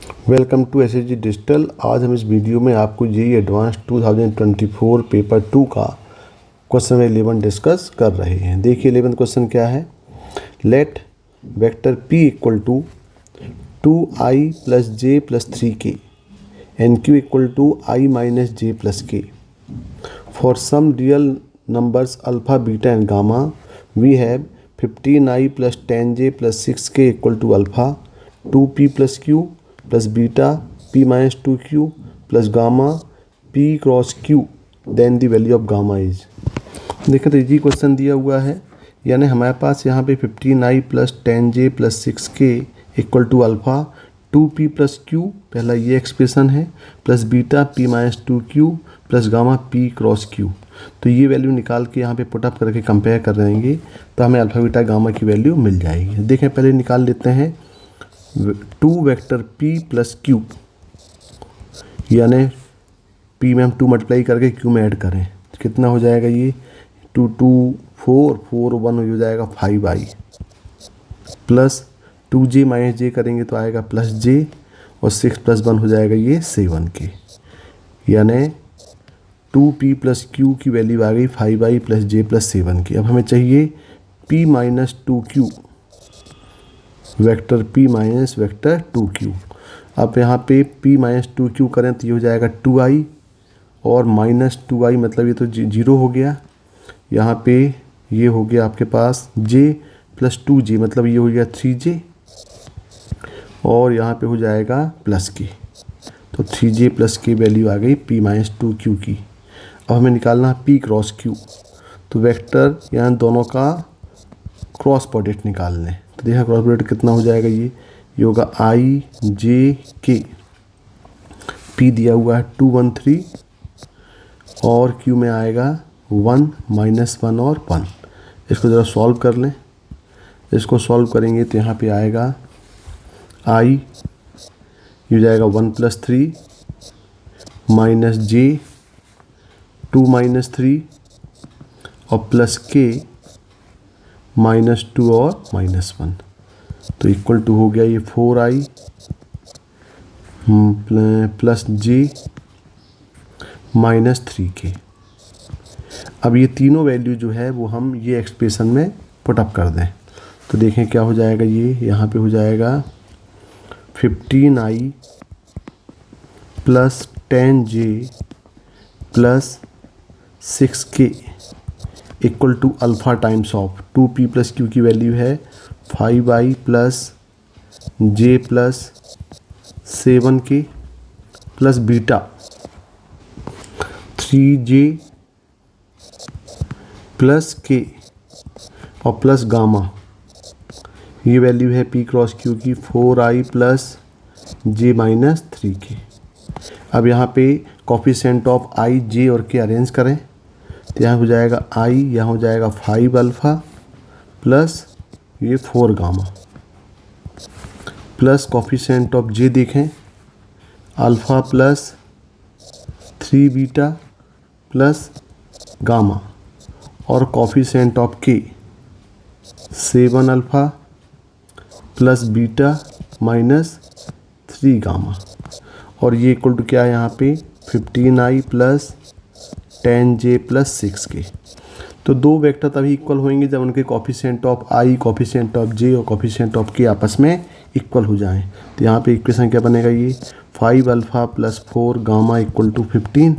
Welcome to SSG digital. आज हम इस वीडियो में आपको जेईई एडवांस 2024 पेपर 2 का क्वेश्चन 11 डिस्कस कर रहे हैं। देखिए 11 क्वेश्चन क्या है। Let vector p equal to 2i plus j plus 3k and q equal to i minus j plus k for some real numbers alpha beta and gamma we have 15i plus 10j plus 6k equal to alpha 2p plus q plus beta p minus 2q plus gamma p cross q then the value of gamma is. देखिए तो easy question दिया हुआ है, यानी हमारे पास यहाँ पे 15i plus 10j plus 6k equal to alpha 2p plus q, पहला ये एक्सप्रेशन है, plus beta p minus 2q plus gamma p cross q। तो ये वैल्यू निकाल के यहाँ पे पुटअप करके कंपेयर कर रहेंगे तो हमें अल्फ़ा बीटा गामा की वैल्यू मिल जाएगी। देखें पहले निकाल लेते हैं 2 वेक्टर p प्लस q, यानी p में हम 2 मल्टीप्लाई करके q में ऐड करें तो कितना हो जाएगा, ये 2 2 4 4 1 हो जाएगा 5i प्लस 2j माइनस जे करेंगे तो आएगा प्लस j और 6 प्लस 1 हो जाएगा ये 7k, यानी 2p प्लस q की वैल्यू आ गई 5i plus j plus 7k। अब हमें चाहिए p minus 2q, vector p minus vector 2q। अब यहाँ पे p माइनस 2q करें तो ये हो जाएगा 2i और माइनस 2i मतलब ये तो जीरो हो गया। यहाँ पे ये हो गया आपके पास j प्लस 2j मतलब ये हो गया 3j और यहाँ पे हो जाएगा प्लस k, तो 3j प्लस k वैल्यू आ गई p माइनस 2q की। अब हमें निकालना है p क्रॉस q, तो वेक्टर यहाँ दोनों का क्रॉस प्रोडक्ट निकाल लें। तो देखा क्रॉस प्रोडक्ट कितना हो जाएगा, ये होगा i j k, p दिया हुआ है 213 और q में आएगा 1 माइनस 1 और 1। इसको ज़रा सॉल्व कर लें। इसको सॉल्व करेंगे तो यहाँ पे आएगा i ये हो जाएगा 1 प्लस 3 माइनस j 2 माइनस 3 और प्लस k माइनस 2 और माइनस 1, तो इक्वल टू हो गया ये 4i plus j minus 3k। अब ये तीनों वैल्यू जो है वो हम ये एक्सप्रेशन में पुटअप कर दें तो देखें क्या हो जाएगा। ये यहाँ पे हो जाएगा 15i plus 10j plus 6k equal to alpha times of 2p plus q की वैल्यू है 5i plus j plus 7k plus beta 3j plus k और प्लस गामा, ये वैल्यू है p क्रॉस q की 4i plus j minus 3k। अब यहाँ पे coefficient of i j और k अरेंज करें तो यहाँ हो जाएगा i, यहाँ हो जाएगा 5 अल्फ़ा प्लस ये 4 gamma plus coefficient of j देखें alpha plus 3 beta plus gamma और coefficient of k 7 alpha plus beta minus 3 gamma और ये इक्वल टू क्या है यहाँ पे 15i plus 10j plus 6k। तो दो वेक्टर तभी इक्वल होंगे जब उनके coefficient of i, coefficient of j और कोफिशिएंट ऑफ k आपस में इक्वल हो जाएं। तो यहाँ पे इक्वेशन क्या बनेगा, ये 5 alpha plus 4 gamma equal to 15।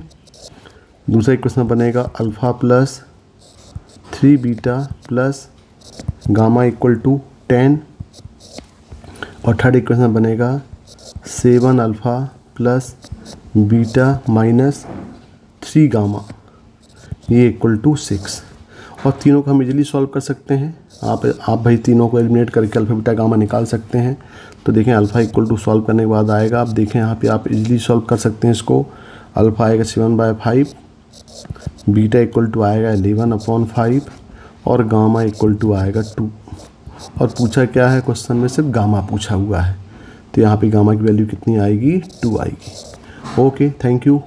दूसरा इक्वेशन बनेगा alpha plus 3 beta plus gamma equal to 10 और थर्ड इक्वेशन बनेगा 7 alpha plus beta minus 3 gamma ये इक्वल टू 6। और तीनों को हम इजीली सॉल्व कर सकते हैं। आप भाई तीनों को एलिमिनेट करके अल्फ़ा बीटा गामा निकाल सकते हैं। तो देखें अल्फ़ा इक्वल टू सॉल्व करने के बाद आएगा, आप देखें यहाँ पे आप इजीली सॉल्व कर सकते हैं इसको। अल्फ़ा आएगा 7/5, बीटा इक्वल टू आएगा 11/5 और गामा इक्वल टू आएगा 2। और पूछा क्या है क्वेश्चन में, सिर्फ गामा पूछा हुआ है, तो यहाँ पे गामा की वैल्यू कितनी आएगी, 2 आएगी। Okay, thank you.